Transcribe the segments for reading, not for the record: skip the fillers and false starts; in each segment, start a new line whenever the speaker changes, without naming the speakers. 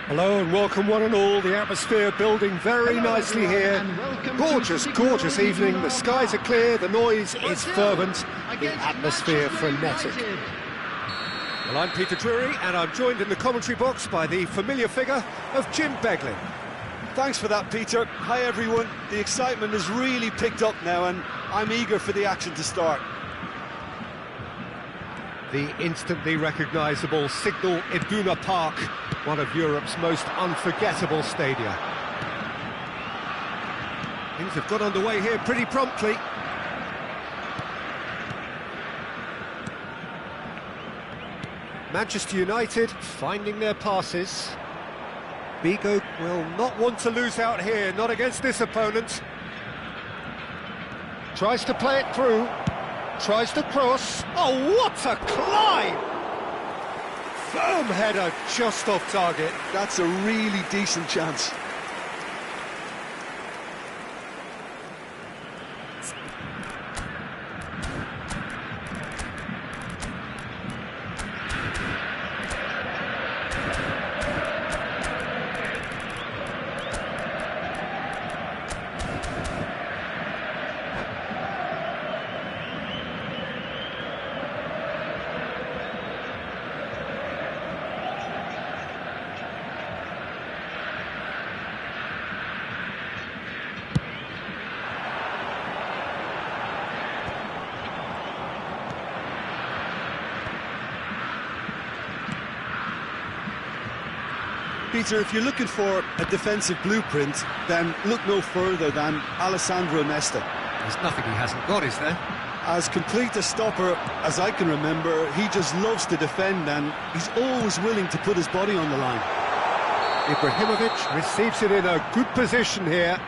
Hello and welcome one and all. The atmosphere building very nicely here. Gorgeous, gorgeous evening. The skies are clear, the noise is fervent, the atmosphere frenetic. Well, I'm Peter Drury and I'm joined in the commentary box by the familiar figure of Jim Beglin.
Thanks for that, Peter. Hi everyone. The excitement has really picked up now and I'm eager for the action to start.
The instantly recognisable Signal Iduna Park, one of Europe's most unforgettable stadia. Things have got underway here pretty promptly. Manchester United finding their passes. Vigo will not want to lose out here, not against this opponent. Tries to play it through. Tries to cross. Oh, what a climb! Firm header just off target.
That's a really decent chance. Peter, if you're looking for a defensive blueprint, then look no further than Alessandro Nesta.
There's nothing he hasn't got, is there?
As complete a stopper as I can remember, he just loves to defend and he's always willing to put his body on the line.
Ibrahimovic receives it in a good position here.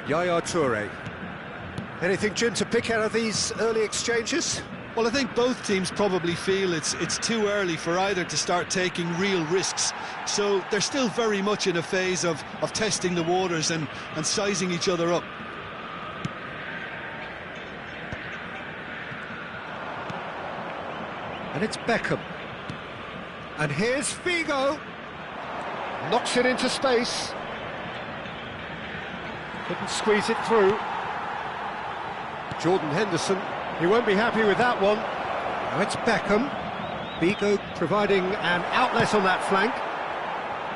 Yaya Toure. Anything, Jim, to pick out of these early exchanges?
Well, I think both teams probably feel it's too early for either to start taking real risks. So they're still very much in a phase of testing the waters and sizing each other up.
And it's Beckham. And here's Figo. Knocks it into space. Couldn't squeeze it through. Jordan Henderson, he won't be happy with that one. Now it's Beckham. Vigo providing an outlet on that flank.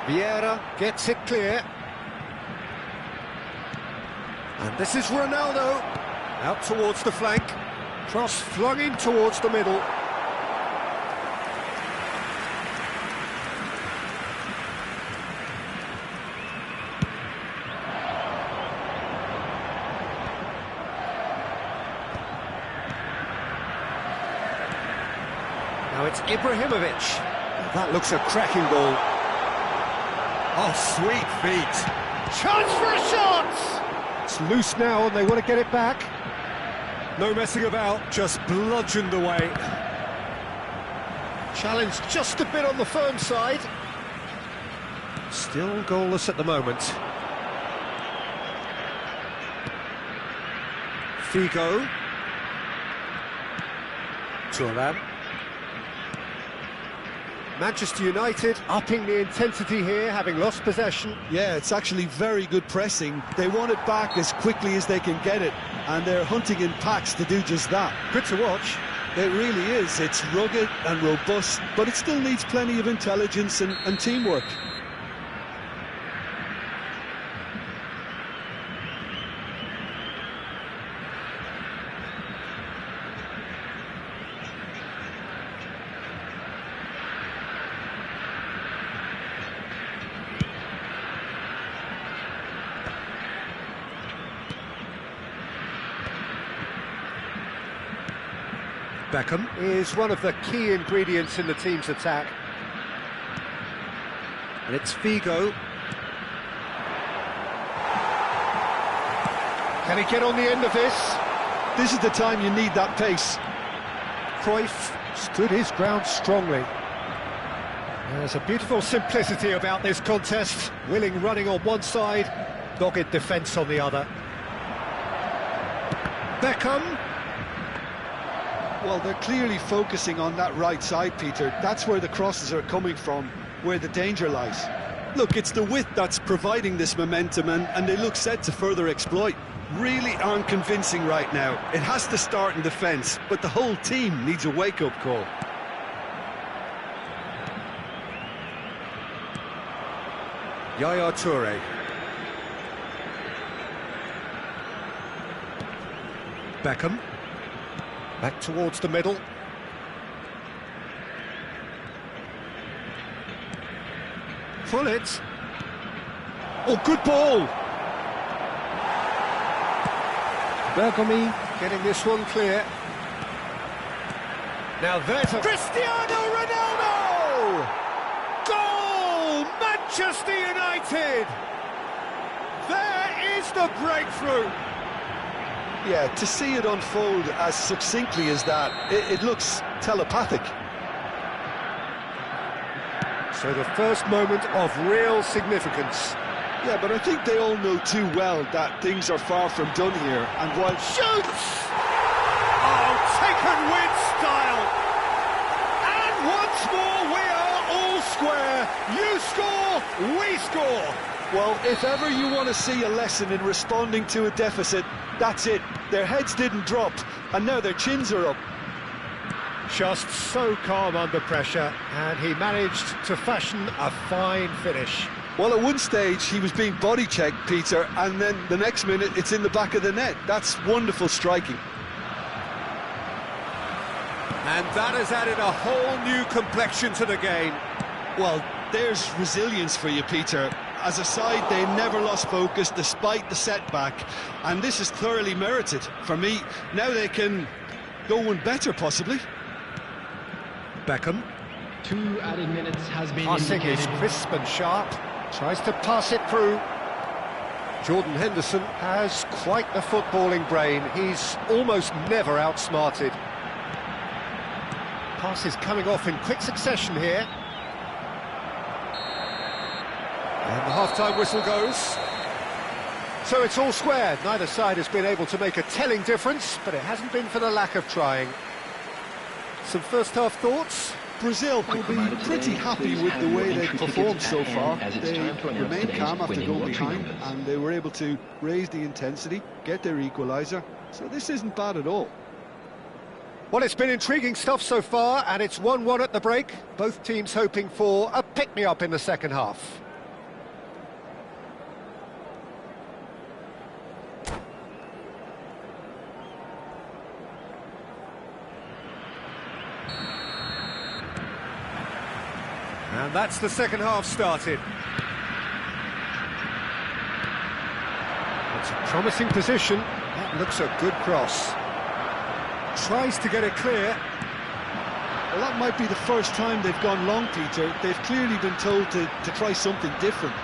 Vieira gets it clear. And this is Ronaldo. Out towards the flank. Cross flung in towards the middle. Now it's Ibrahimovic. That looks a cracking ball. Oh, sweet feet. Chance for a shot! It's loose now and they want to get it back. No messing about, just bludgeoned away. Challenge just a bit on the firm side. Still goalless at the moment. Figo. Thuram. Manchester United upping the intensity here, having lost possession.
Yeah, it's actually very good pressing. They want it back as quickly as they can get it, and they're hunting in packs to do just that.
Good to watch.
It really is. It's rugged and robust, but it still needs plenty of intelligence and teamwork.
Beckham is one of the key ingredients in the team's attack. And it's Figo. Can he get on the end of this?
This is the time you need that pace.
Cruyff stood his ground strongly. There's a beautiful simplicity about this contest. Willing running on one side, dogged defence on the other. Beckham.
Well, they're clearly focusing on that right side, Peter. That's where the crosses are coming from, where the danger lies. Look, it's the width that's providing this momentum, and they look set to further exploit. Really aren't convincing right now. It has to start in defence, but the whole team needs a wake-up call.
Yaya Toure. Beckham. Back towards the middle. Pullet. Oh, good ball! Bergomi getting this one clear. Now there's a... Cristiano Ronaldo! Goal! Manchester United! There is the breakthrough!
Yeah, to see it unfold as succinctly as that, it looks telepathic.
So the first moment of real significance.
Yeah, but I think they all know too well that things are far from done here, and while...
Shoots! Oh, taken with style! And once more we are all square. You score, we score!
Well, if ever you want to see a lesson in responding to a deficit, that's it. Their heads didn't drop, and now their chins are up.
Just so calm under pressure, and he managed to fashion a fine finish.
Well, at one stage, he was being body-checked, Peter, and then the next minute, it's in the back of the net. That's wonderful striking.
And that has added a whole new complexion to the game.
Well, there's resilience for you, Peter. As a side, they never lost focus despite the setback, and this is thoroughly merited. For me, now they can go one better, possibly.
Beckham.
2 added minutes has been
Passing is crisp and sharp. Tries to pass it through. Jordan Henderson has quite the footballing brain. He's almost never outsmarted. Pass is coming off in quick succession here. And the half-time whistle goes. So it's all square. Neither side has been able to make a telling difference, but it hasn't been for the lack of trying. Some first-half thoughts?
Brazil will be pretty happy with the way they've performed so far. They remained calm after going behind, and they were able to raise the intensity, get their equaliser. So this isn't bad at all.
Well, it's been intriguing stuff so far, and it's 1-1 at the break. Both teams hoping for a pick-me-up in the second half. And that's the second half started. It's a promising position. That looks a good cross. Tries to get it clear.
Well, that might be the first time they've gone long, Peter. They've clearly been told to try something different.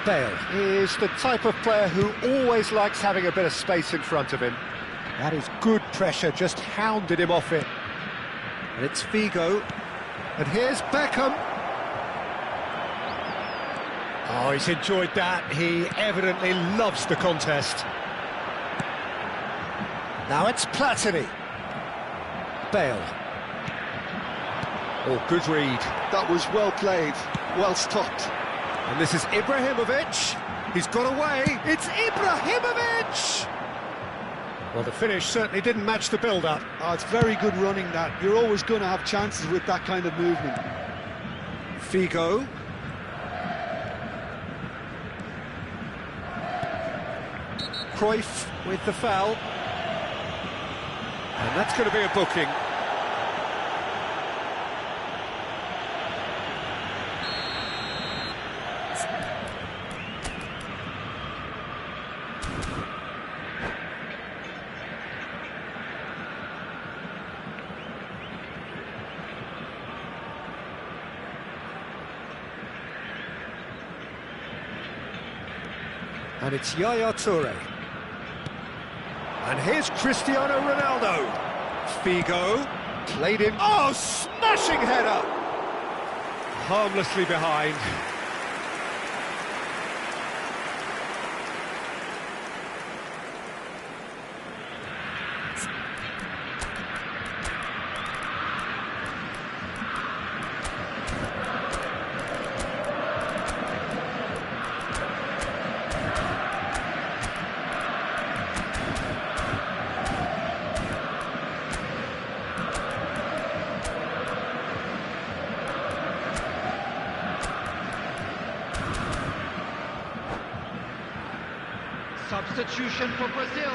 Bale is the type of player who always likes having a bit of space in front of him. That is good pressure, just hounded him off it. And it's Figo. And here's Beckham. Oh, he's enjoyed that. He evidently loves the contest. Now it's Platini. Bale. Oh, good read.
That was well played, well stopped.
And this is Ibrahimovic. He's got away. It's Ibrahimovic! Well, the finish certainly didn't match the build-up.
Oh, it's very good running, that. You're always going to have chances with that kind of movement.
Figo. Cruyff with the foul. And that's going to be a booking. And it's Yaya Toure. And here's Cristiano Ronaldo. Figo, played in. Oh, smashing header! Harmlessly behind.
Substitution for Brazil.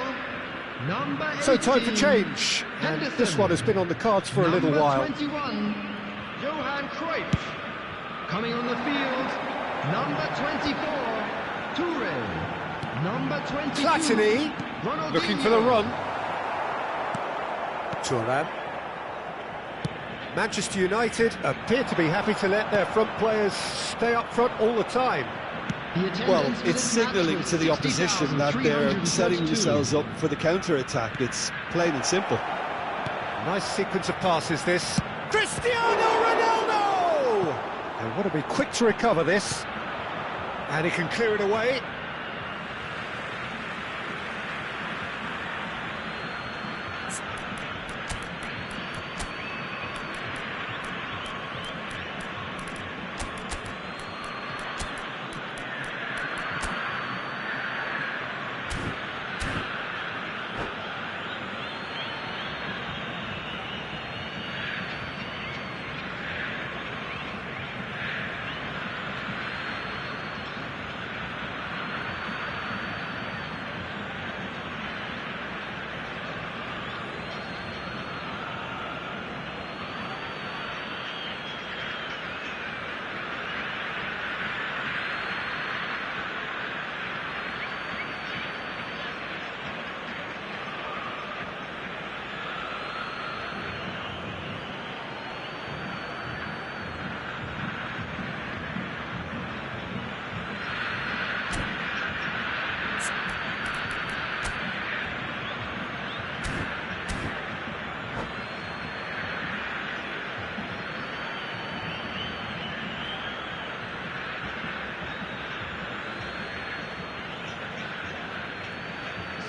Number 18.
So time for change. And this one has been on the cards for a little while.
Number 21, Johan Cruyff. Coming on the field, number 24, Toure. Number 22,
Platini,
Ronaldinho.
looking for the run. Thuram. Manchester United appear to be happy to let their front players stay up front all the time.
Well, it's signalling to the opposition that they're setting themselves up for the counter-attack. It's plain and simple.
Nice sequence of passes, this. Cristiano Ronaldo! They want to be quick to recover this. And he can clear it away.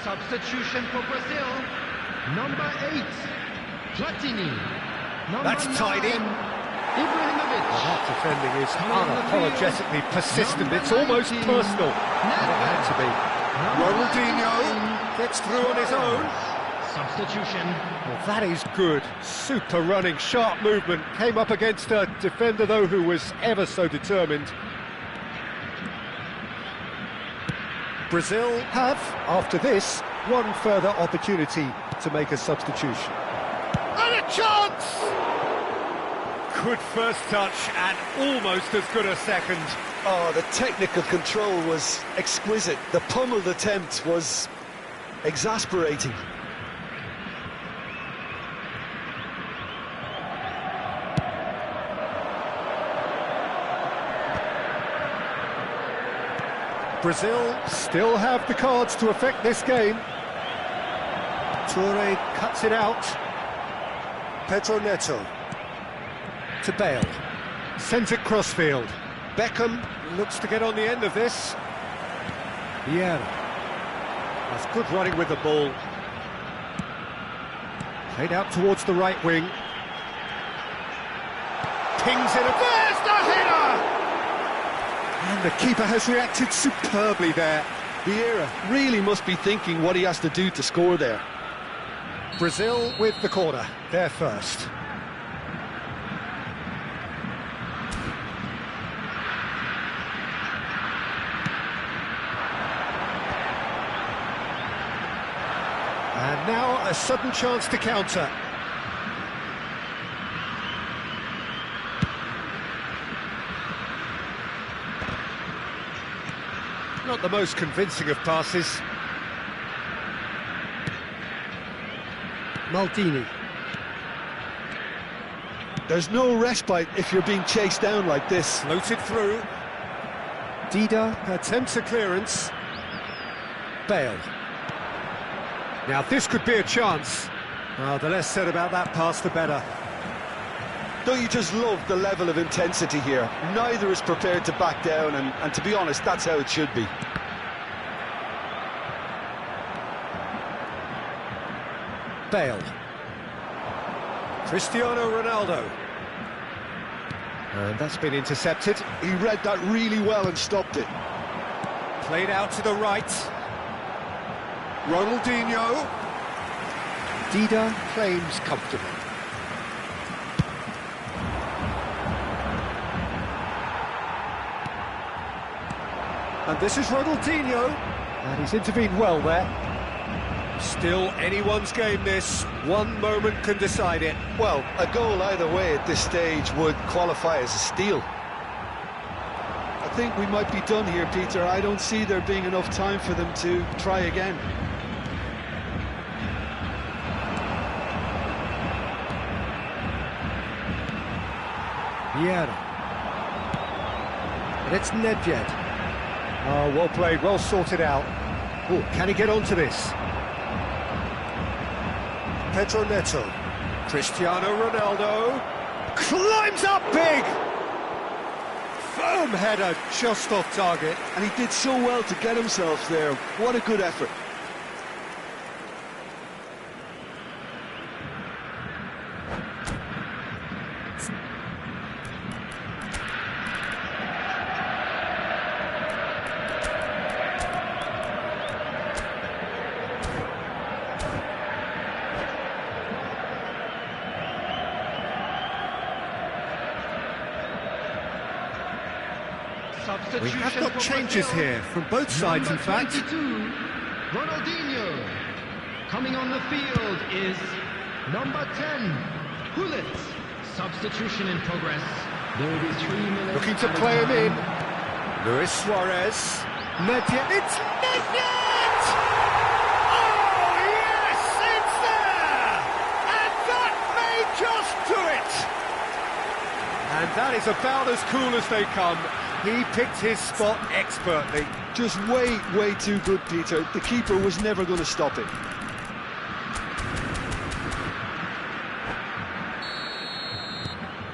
Substitution for Brazil. Number 8, Platini. Number
That's
9,
tidy.
Ibrahimovic.
Well, that defending is
Coming on the
unapologetically
field,
persistent.
number
It's almost
19,
personal. And it had to be. Ronaldinho gets through on his own.
Substitution.
Well, that is good. Super running, sharp movement. Came up against a defender, though, who was ever so determined. Brazil have, after this, one further opportunity to make a substitution. And a chance! Good first touch and almost as good a second.
Oh, the technical control was exquisite. The pummeled attempt was exasperating.
Brazil still have the cards to affect this game. Toure cuts it out. Pedro Neto to Bale. Sends it crossfield. Beckham looks to get on the end of this. Yeah, that's good running with the ball. Played out towards the right wing. Pings it. There's the header! And the keeper has reacted superbly there.
Vieira really must be thinking what he has to do to score there.
Brazil with the corner, they're first. And now a sudden chance to counter. Not the most convincing of passes. Maldini.
There's no respite if you're being chased down like this.
Floated through. Dida attempts a clearance. Bale. Now this could be a chance. Well, the less said about that pass, the better.
Don't you just love the level of intensity here? Neither is prepared to back down, and to be honest, that's how it should be.
Bale. Cristiano Ronaldo. And that's been intercepted.
He read that really well and stopped it.
Played out to the right. Ronaldinho. Dida claims comfortably. And this is Ronaldinho. And he's intervened well there. Still anyone's game this. One moment can decide it.
Well, a goal either way at this stage would qualify as a steal. I think we might be done here, Peter. I don't see there being enough time for them to try again.
Vieira. And it's Nedved. Oh, well played, well sorted out. Oh, can he get onto this? Pedro Neto. Cristiano Ronaldo. Climbs up big! Firm header, just off target.
And he did so well to get himself there. What a good effort.
We have got changes here from both sides, in fact.
22, Ronaldinho. Coming on the field is number 10, Hullet. Substitution in progress. There will be 3 minutes.
Looking to play him in. Luis Suarez. Nedved. It's Nedved! Oh, yes, it's there! And that may just do it! And that is about as cool as they come. He picked his spot expertly.
Just way too good, Peter. The keeper was never going to stop it.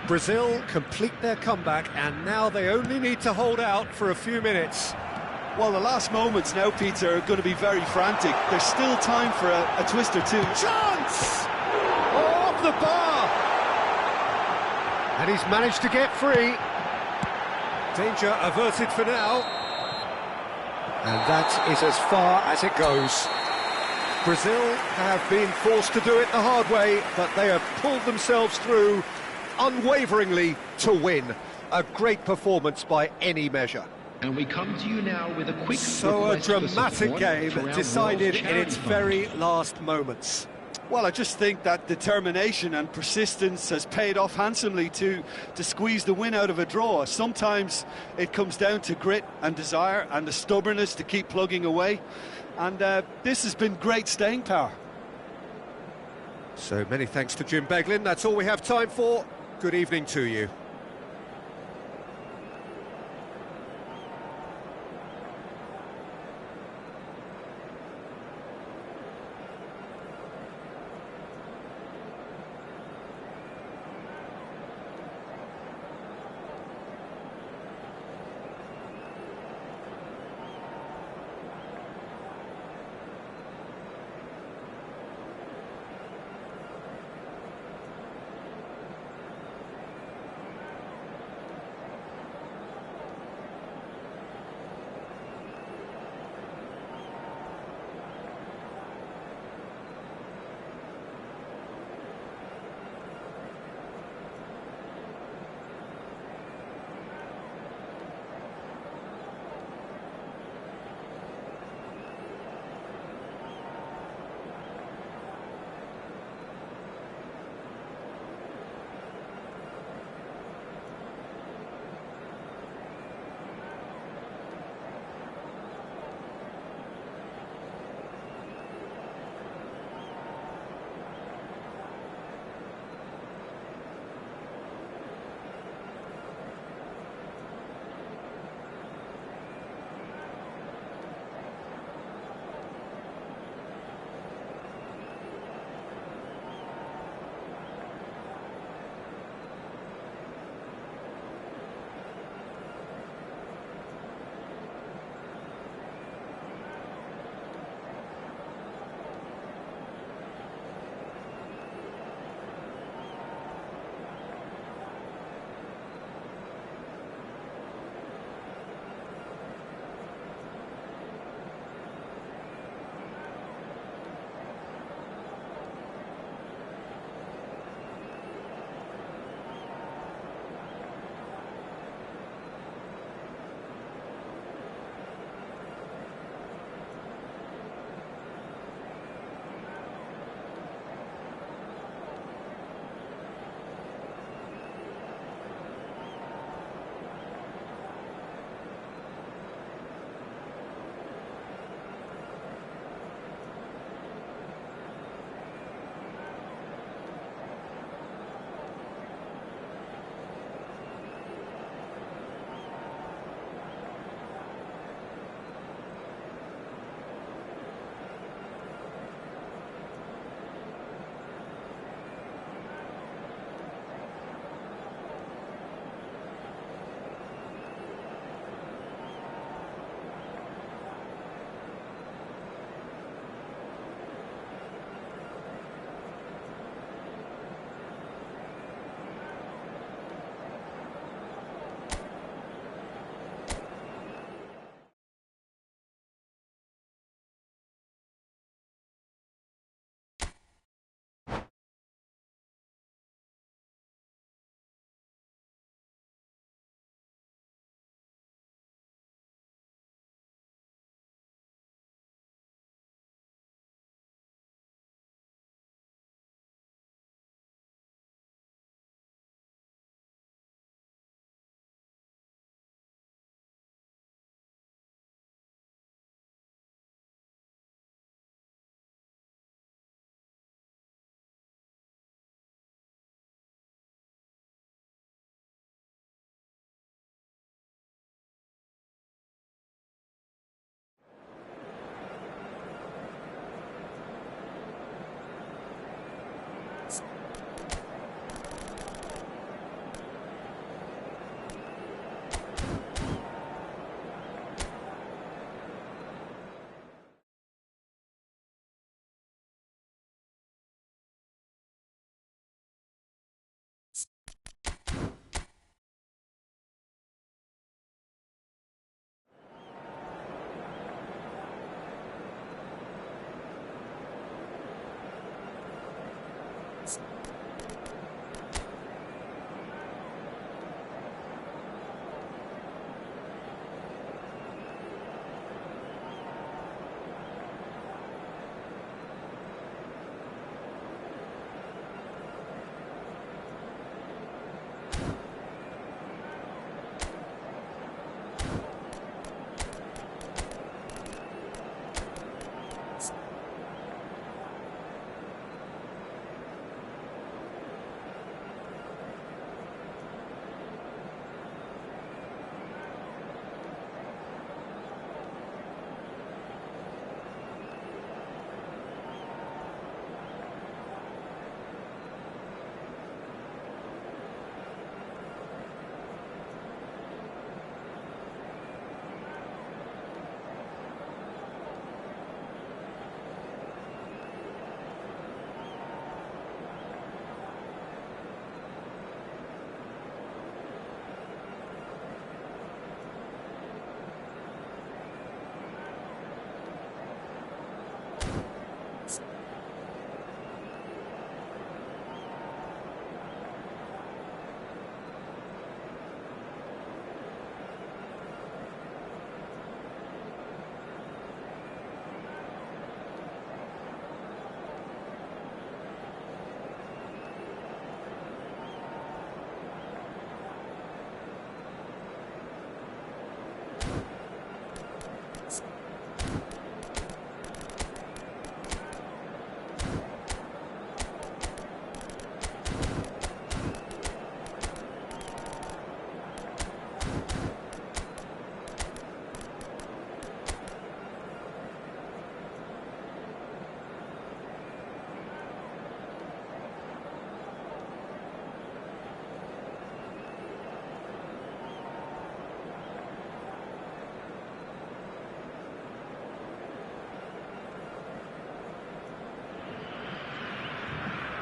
Brazil complete their comeback, and now they only need to hold out for a few minutes.
Well, the last moments now, Peter, are going to be very frantic. There's still time for a twist or two.
Chance! Off the bar! And he's managed to get free. Danger averted for now. And that is as far as it goes. Brazil have been forced to do it the hard way, but they have pulled themselves through unwaveringly to win. A great performance by any measure.
And we come to you now with a quick
So a dramatic game decided in its very last moments.
Well, I just think that determination and persistence has paid off handsomely to squeeze the win out of a draw. Sometimes it comes down to grit and desire and the stubbornness to keep plugging away. And this has been great staying power.
So many thanks to Jim Beglin. That's all we have time for. Good evening to you.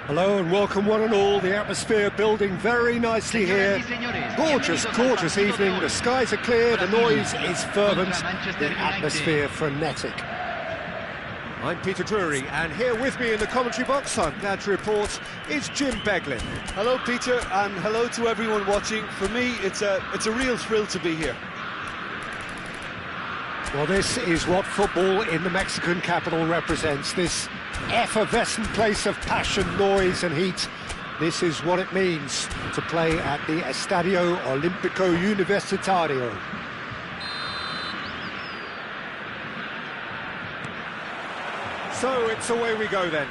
Hello and welcome one and all, the atmosphere building very nicely here. Gorgeous, gorgeous evening, the skies are clear, the noise is fervent, the atmosphere frenetic. I'm Peter Drury, and here with me in the commentary box, I'm glad to report, is Jim Beglin.
Hello, Peter, and hello to everyone watching. For me, it's a real thrill to be here.
Well, this is what football in the Mexican capital represents, this effervescent place of passion, noise and heat. This is what it means to play at the Estadio Olímpico Universitario. So it's away we go then.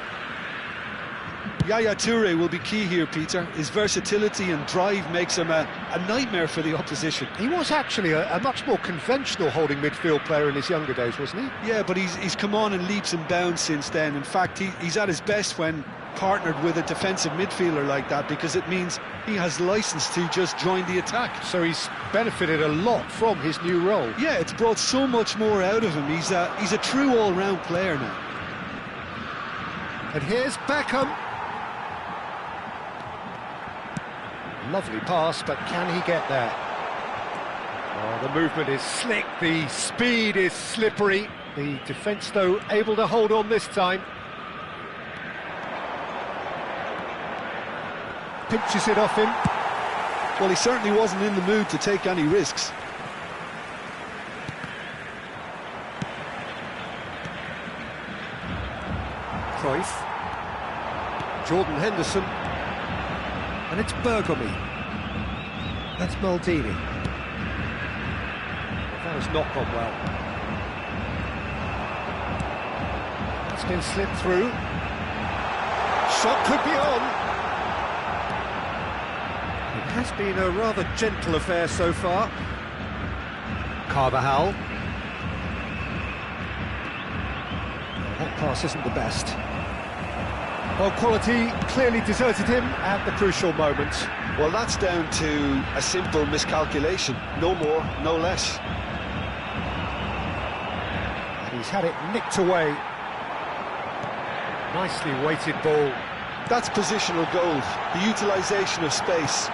Yaya Toure will be key here, Peter. His versatility and drive makes him a nightmare for the opposition.
He was actually a much more conventional holding midfield player in his younger days, wasn't he?
Yeah, but he's come on in leaps and bounds since then. In fact, he's at his best when partnered with a defensive midfielder like that, because it means he has license to just join the attack.
So he's benefited a lot from his new role.
Yeah, it's brought so much more out of him. He's a true all-round player now.
And here's Beckham. Lovely pass, but can he get there? Oh, the movement is slick, the speed is slippery. The defence, though, able to hold on this time. Pinches it off him.
Well, he certainly wasn't in the mood to take any risks.
Cruyff. Jordan Henderson. And it's Bergomi. That's Maldini. That has not gone well. That's been slipped through. Shot could be on. It has been a rather gentle affair so far. Carvajal. That pass isn't the best. Well, quality clearly deserted him at the crucial moment.
Well, that's down to a simple miscalculation. No more, no less.
And he's had it nicked away. Nicely weighted ball.
That's positional gold, the utilisation of space.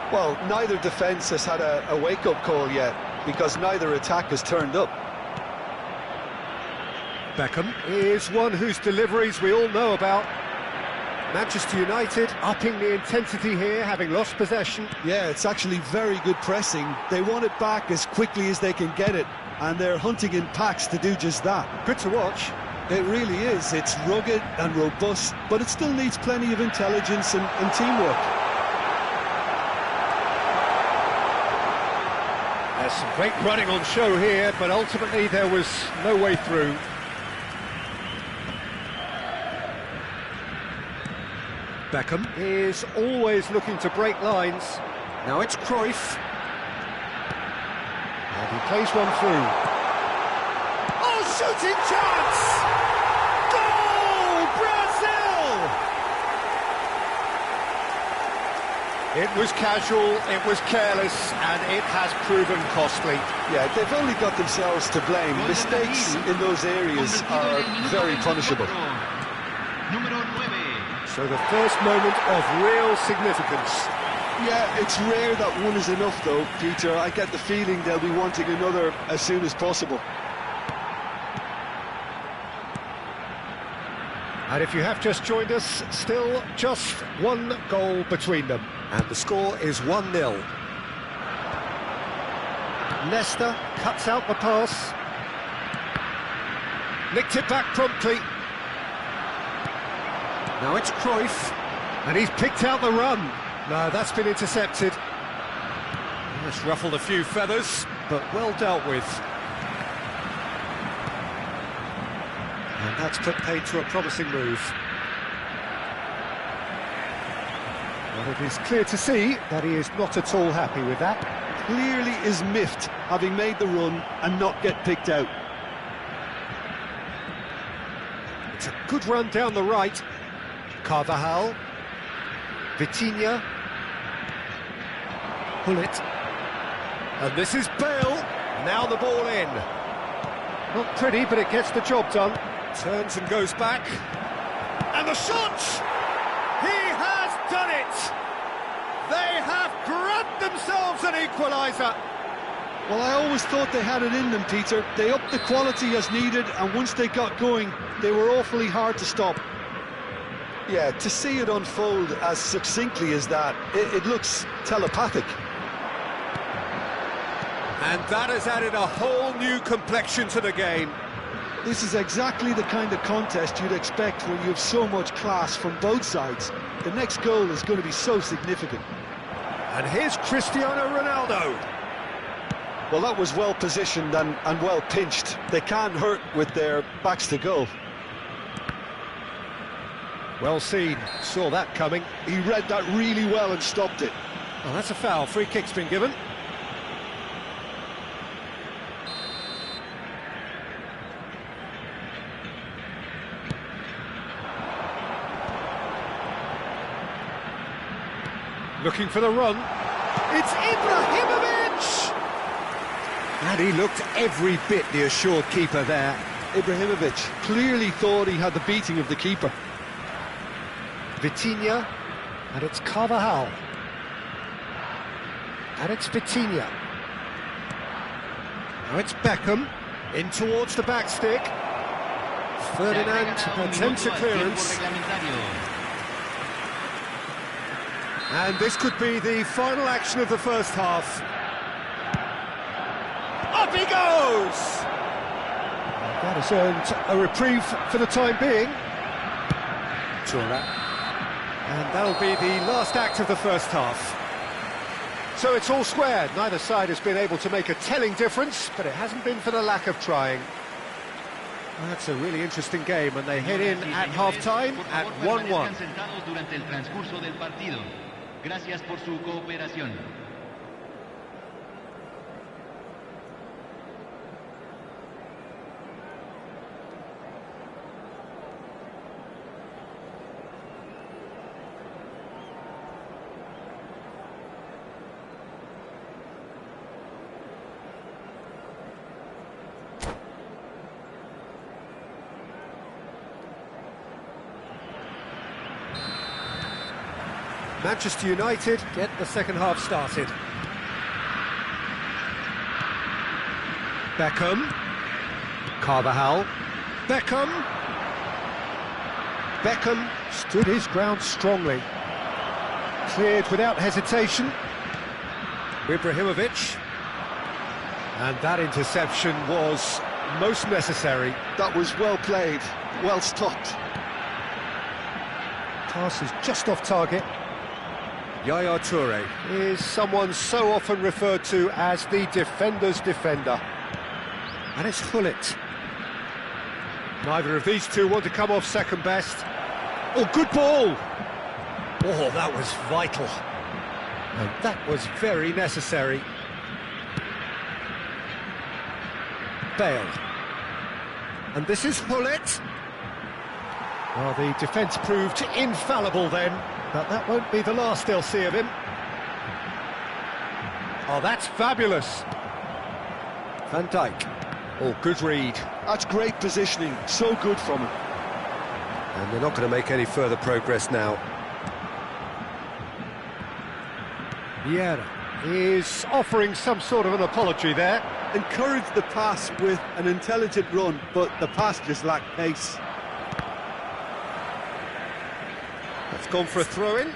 Well, neither defence has had a wake-up call yet, because neither attack has turned up.
Beckham is one whose deliveries we all know about. Manchester United upping the intensity here, having lost possession.
Yeah, it's actually very good pressing. They want it back as quickly as they can get it, and they're hunting in packs to do just that.
Good to watch.
It really is. It's rugged and robust, but it still needs plenty of intelligence and teamwork.
There's some great running on show here, but ultimately there was no way through. Beckham is always looking to break lines. Now it's Cruyff. And he plays one through. Oh, shooting chance! Goal, Brazil! It was casual, it was careless, and it has proven costly.
Yeah, they've only got themselves to blame. Mistakes in those areas are very punishable.
So the first moment of real significance.
Yeah, it's rare that one is enough though, Peter. I get the feeling they'll be wanting another as soon as possible.
And if you have just joined us, still just one goal between them. And the score is 1-0. Leicester cuts out the pass. Nicked it back promptly. Now it's Cruyff, and he's picked out the run. No, that's been intercepted. That's ruffled a few feathers, but well dealt with. And that's put paid to a promising move. Well, it is clear to see that he is not at all happy with that.
Clearly is miffed, having made the run and not get picked out.
It's a good run down the right. Carvajal, Vitinha, Hullet, and this is Bale, now the ball in. Not pretty, but it gets the job done. Turns and goes back, and the shot! He has done it! They have grabbed themselves an equaliser.
Well, I always thought they had it in them, Peter. They upped the quality as needed, and once they got going, they were awfully hard to stop. Yeah, to see it unfold as succinctly as that, it looks telepathic.
And that has added a whole new complexion to the game.
This is exactly the kind of contest you'd expect when you have so much class from both sides. The next goal is going to be so significant.
And here's Cristiano Ronaldo.
Well, that was well positioned and well pinched. They can't hurt with their backs to goal.
Well seen, saw that coming.
He read that really well and stopped it.
Oh, that's a foul, free kick's been given. Looking for the run. It's Ibrahimovic! And he looked every bit the assured keeper there.
Ibrahimovic clearly thought he had the beating of the keeper.
Vitinha, and it's Carvajal. And it's Vitinha. Now it's Beckham, in towards the back stick. Ferdinand attempts a clearance. And this could be the final action of the first half. Up he goes! That has earned a reprieve for the time being. And that'll be the last act of the first half. So it's all square. Neither side has been able to make a telling difference, but it hasn't been for the lack of trying. Well, that's a really interesting game, and they head in at half-time at 1-1.
Gracias por su cooperación.
Manchester United get the second half started. Beckham. Carvajal. Beckham. Beckham. Stood his ground strongly. Cleared without hesitation. Ibrahimovic. And that interception was most necessary.
That was well played, well stopped.
Pass is just off target. Yaya Toure is someone so often referred to as the defender's defender. And it's Hullet. Neither of these two want to come off second best. Oh, good ball! Oh, that was vital. And that was very necessary. Bale. And this is Hullet. Well, the defence proved infallible then, but that won't be the last they'll see of him. Oh, that's fabulous. Van Dijk. Oh, good read.
That's great positioning, so good from him.
And they're not going to make any further progress now. Vieira is offering some sort of an apology there.
Encouraged the pass with an intelligent run, but the pass just lacked pace.
That's gone for a throw-in.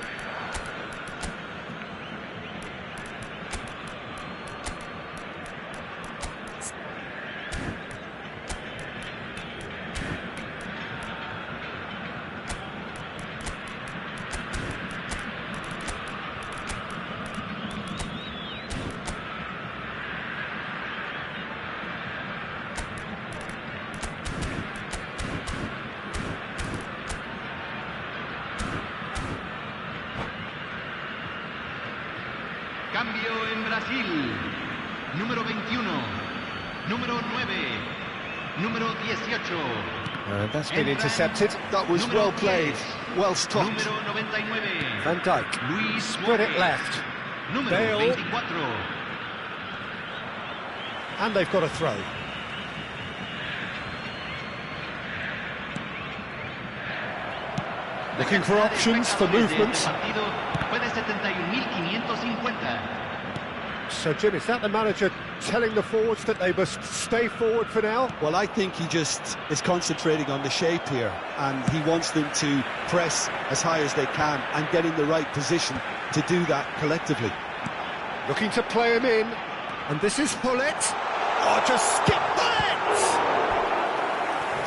Cambio en Brasil. Número 21. Número 9. Número 18.
That's been intercepted.
That was well played, well stopped.
Número 99.
Van Dijk.
Luis
Spread it
Suárez.
left.
Número
Bale.
24.
And they've got a throw. Looking for options for movement. So, Jim, is that the manager telling the forwards that they must stay forward for now?
Well, I think he just is concentrating on the shape here, and he wants them to press as high as they can and get in the right position to do that collectively.
Looking to play him in, and this is Hullet. Oh, just skip Hullet!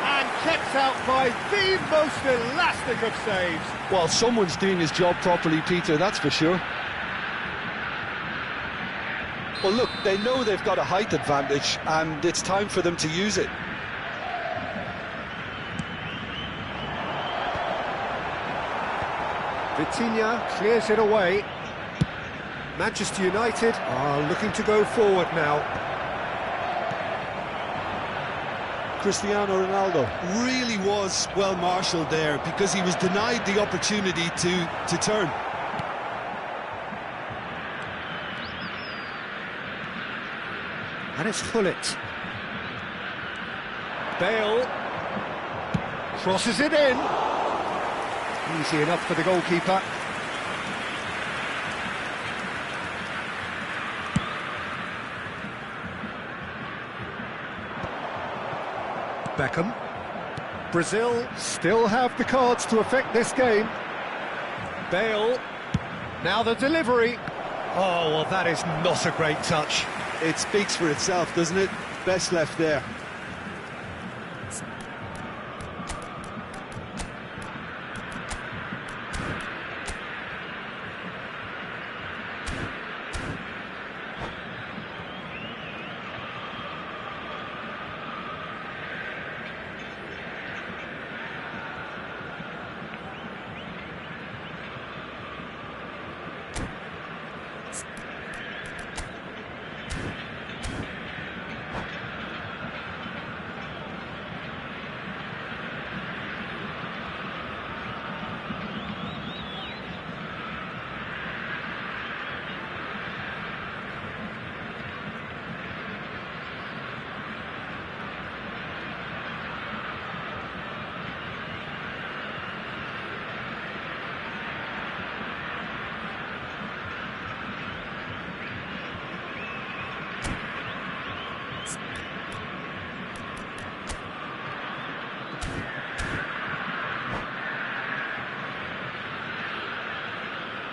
And kept out by the most elastic of saves.
Well, someone's doing his job properly, Peter, that's for sure. Well, look, they know they've got a height advantage, and it's time for them to use it.
Vitinha clears it away. Manchester United are looking to go forward now.
Cristiano Ronaldo really was well marshalled there because he was denied the opportunity to turn.
And it's Hullet. Bale crosses it in. Easy enough for the goalkeeper. Beckham. Brazil still have the cards to affect this game. Bale. Now the delivery. Oh, well, that is not a great touch.
It speaks for itself, doesn't it? Best left there.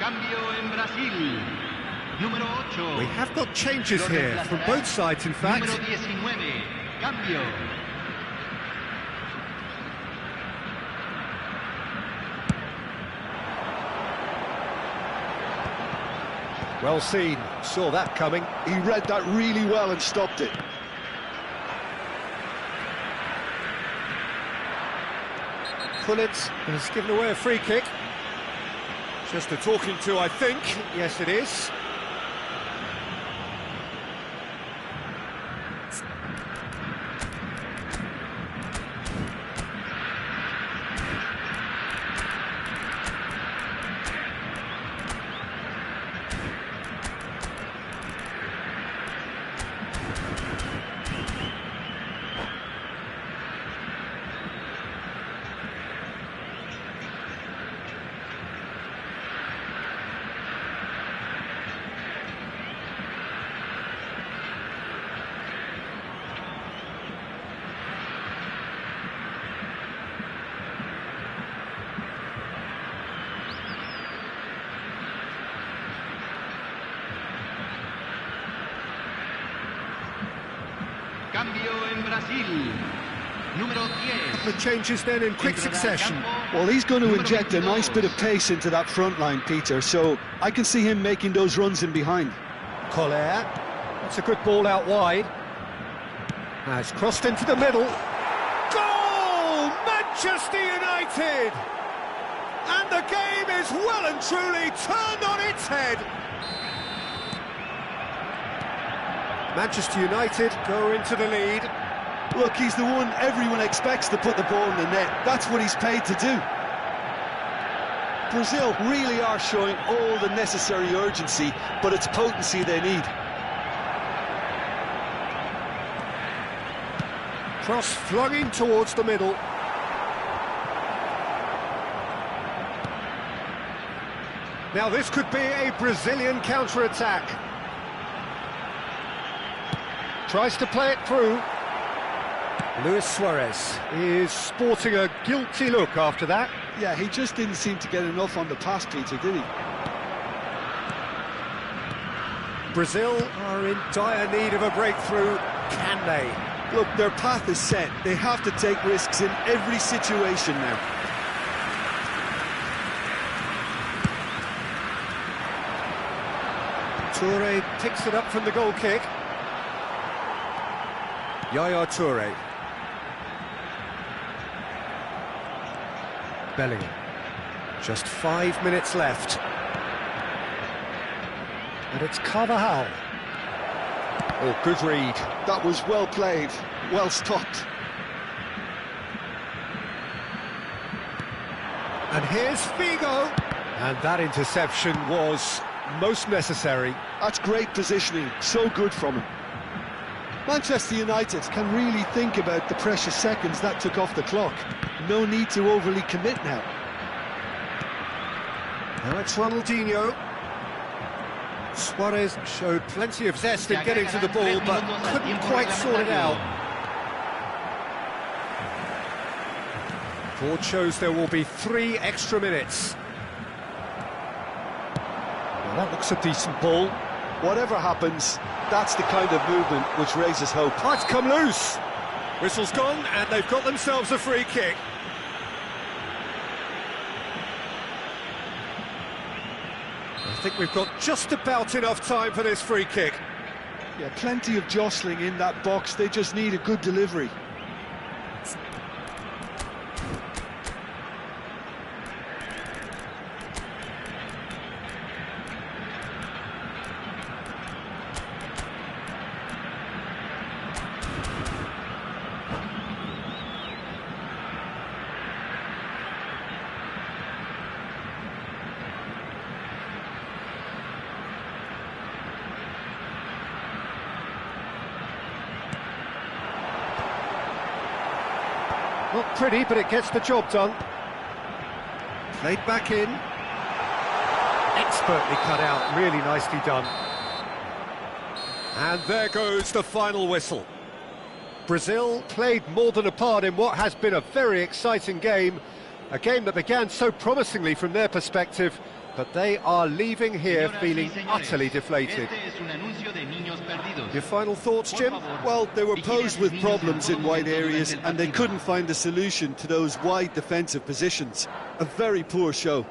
Cambio en Brasil. Número 8.
We have got changes here from both sides, in fact.
Número 19. Cambio.
Well seen, saw that coming.
He read that really well and stopped it.
Pullet has given away a free kick. Just a talking to, I think. Yes, it is.
Cambio en Brasil. Número 10.
The changes then in quick succession.
Well, he's going to inject a nice bit of pace into that front line, Peter, so I can see him making those runs in behind.
Collier. That's a good ball out wide. Has crossed into the middle. Goal! Manchester United! And the game is well and truly turned on its head. Manchester United go into the lead.
Look, he's the one everyone expects to put the ball in the net. That's what he's paid to do. Brazil really are showing all the necessary urgency, but it's potency they need.
Cross flung in towards the middle. Now this could be a Brazilian counter-attack. Tries to play it through. Luis Suarez is sporting a guilty look after that.
Yeah, he just didn't seem to get enough on the pass, Peter, did he?
Brazil are in dire need of a breakthrough. Can they?
Look, their path is set. They have to take risks in every situation now.
Toure picks it up from the goal kick. Yaya Toure. Bellingham. Just 5 minutes left. And it's Carvajal. Oh, good read.
That was well played, well stopped.
And here's Figo. And that interception was most necessary.
That's great positioning, so good from him. Manchester United can really think about the precious seconds that took off the clock. No need to overly commit now.
Now it's Ronaldinho. Suarez showed plenty of zest in getting to the ball, but couldn't quite sort it out. Board shows there will be 3 extra minutes. Well, that looks a decent ball.
Whatever happens, that's the kind of movement which raises hope.
Oh, it's come loose. Whistle's gone, and they've got themselves a free kick. I think we've got just about enough time for this free kick.
Yeah, plenty of jostling in that box. They just need a good delivery.
Not pretty, but it gets the job done. Played back in. Expertly cut out, really nicely done. And there goes the final whistle. Brazil played more than a part in what has been a very exciting game. A game that began so promisingly from their perspective, but they are leaving here feeling utterly deflated. Your final thoughts, Jim?
Well, they were posed with problems in wide areas and they couldn't find a solution to those wide defensive positions. A very poor show.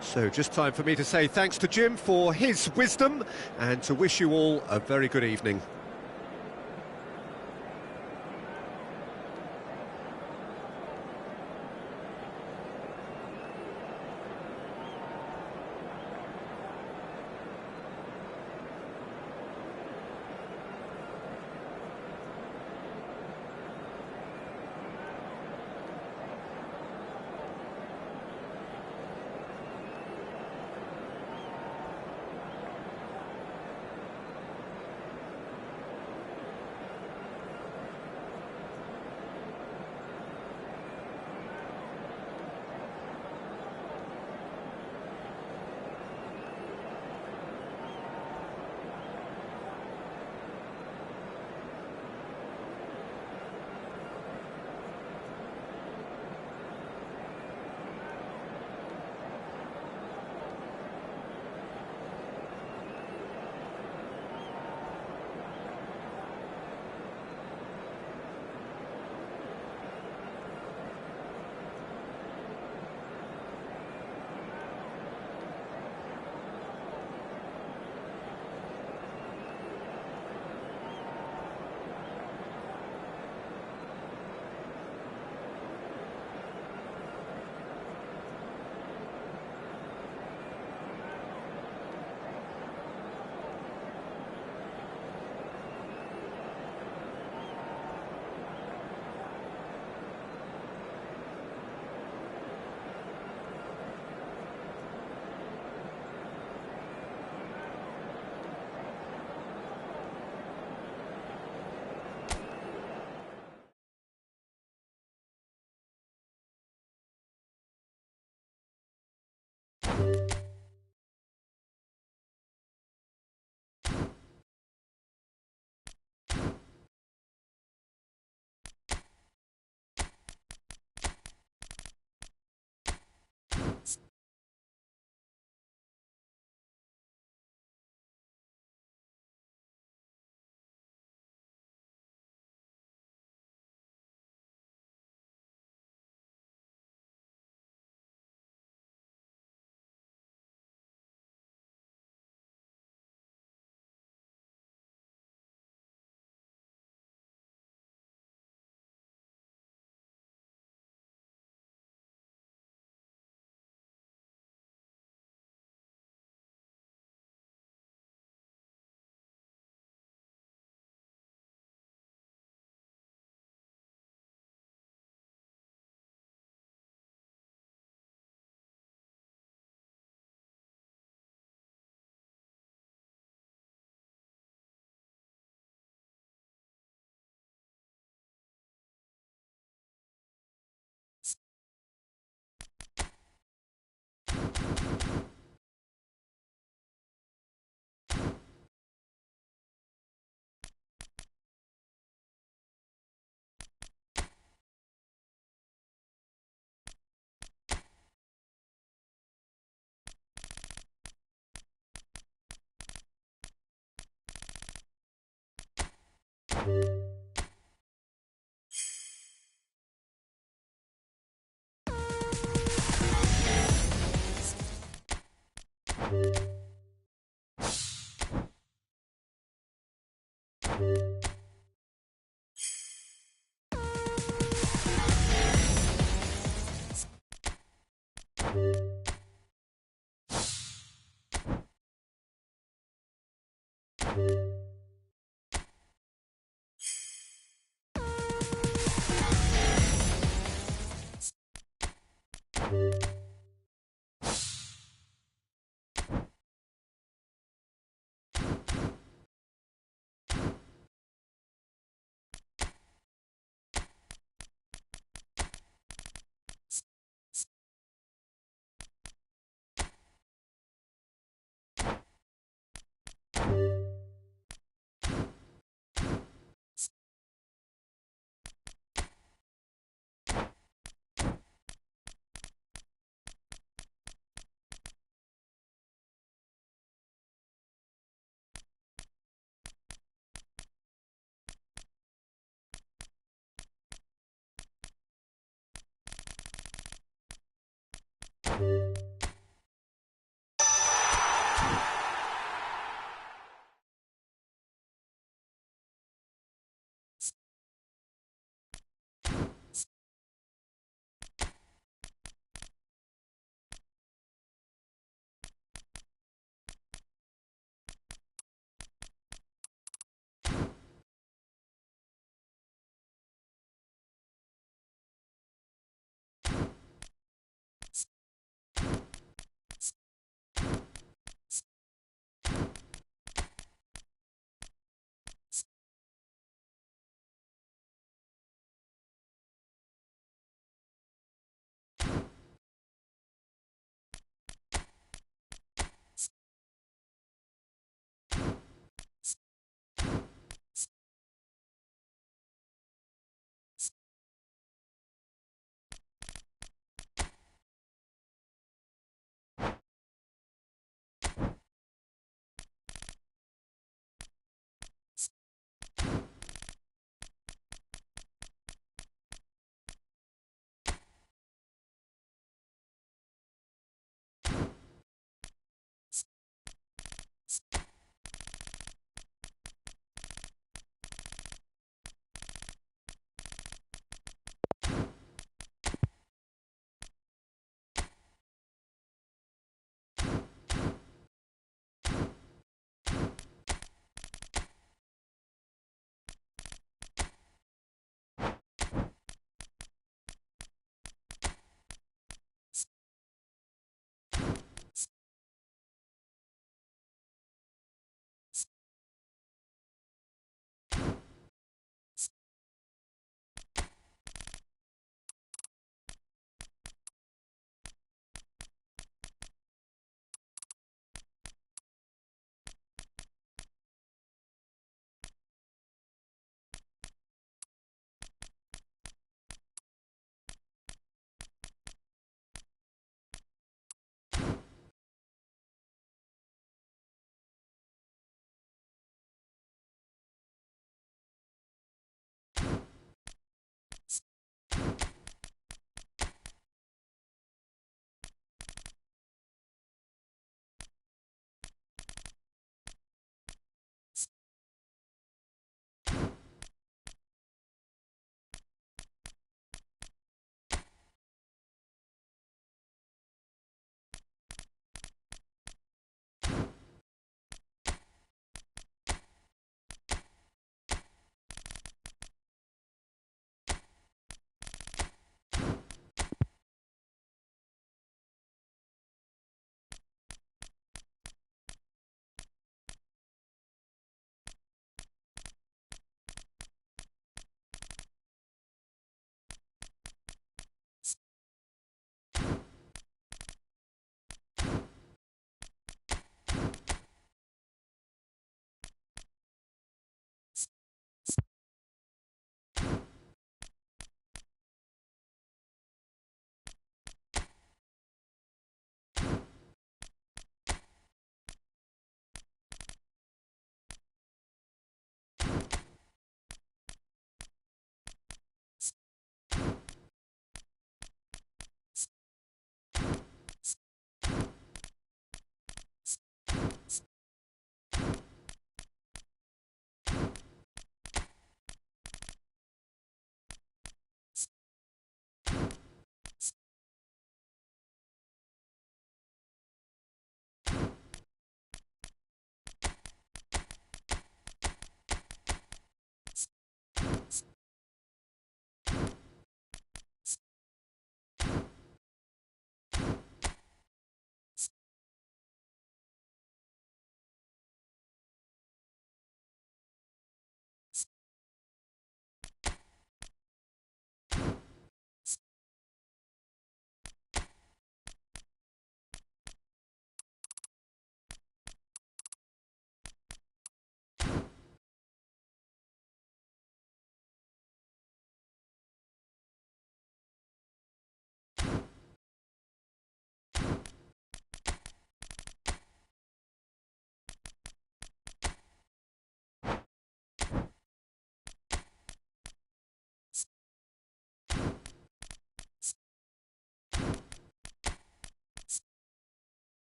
So just time for me to say thanks to Jim for his wisdom and to wish you all a very good evening.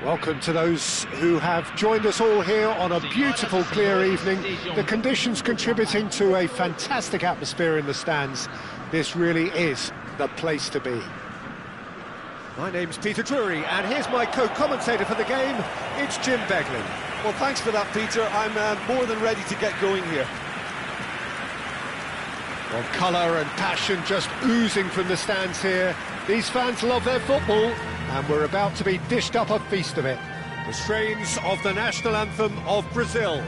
Welcome to those who have joined us all here on a beautiful, clear evening. The conditions contributing to a fantastic atmosphere in the stands. This really is the place to be. My name's Peter Drury, and here's my co-commentator for the game. It's Jim Beglin.
Well, thanks for that, Peter. I'm more than ready to get going here.
Well, colour and passion just oozing from the stands here. These fans love their football, and we're about to be dished up a feast of it. The strains of the national anthem of Brazil.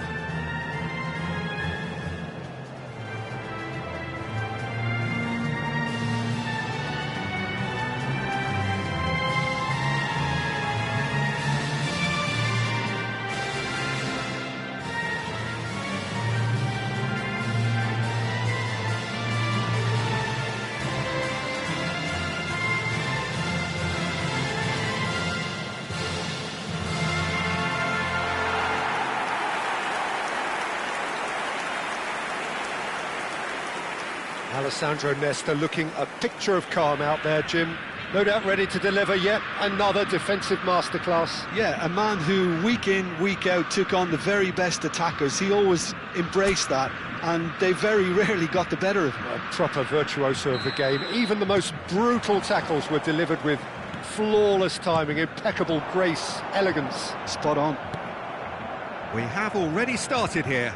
Alessandro Nesta looking a picture of calm out there, Jim. No doubt ready to deliver yet another defensive masterclass.
Yeah, a man who week in, week out took on the very best attackers. He always embraced that, and they very rarely got the better of him.
A proper virtuoso of the game. Even the most brutal tackles were delivered with flawless timing, impeccable grace, elegance.
Spot on.
We have already started here.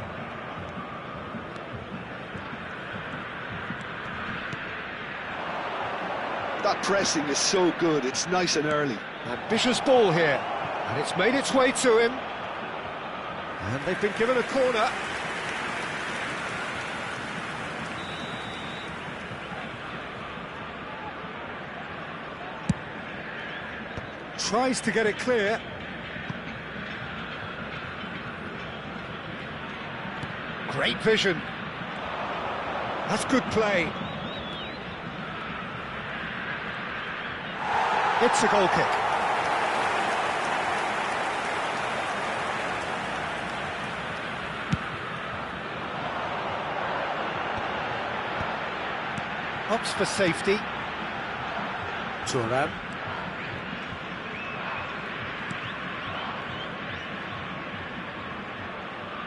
That pressing is so good, it's nice and early.
Ambitious ball here, and it's made its way to him. And they've been given a corner. Tries to get it clear. Great vision. That's good play. It's a goal kick. Opts for safety. Turan.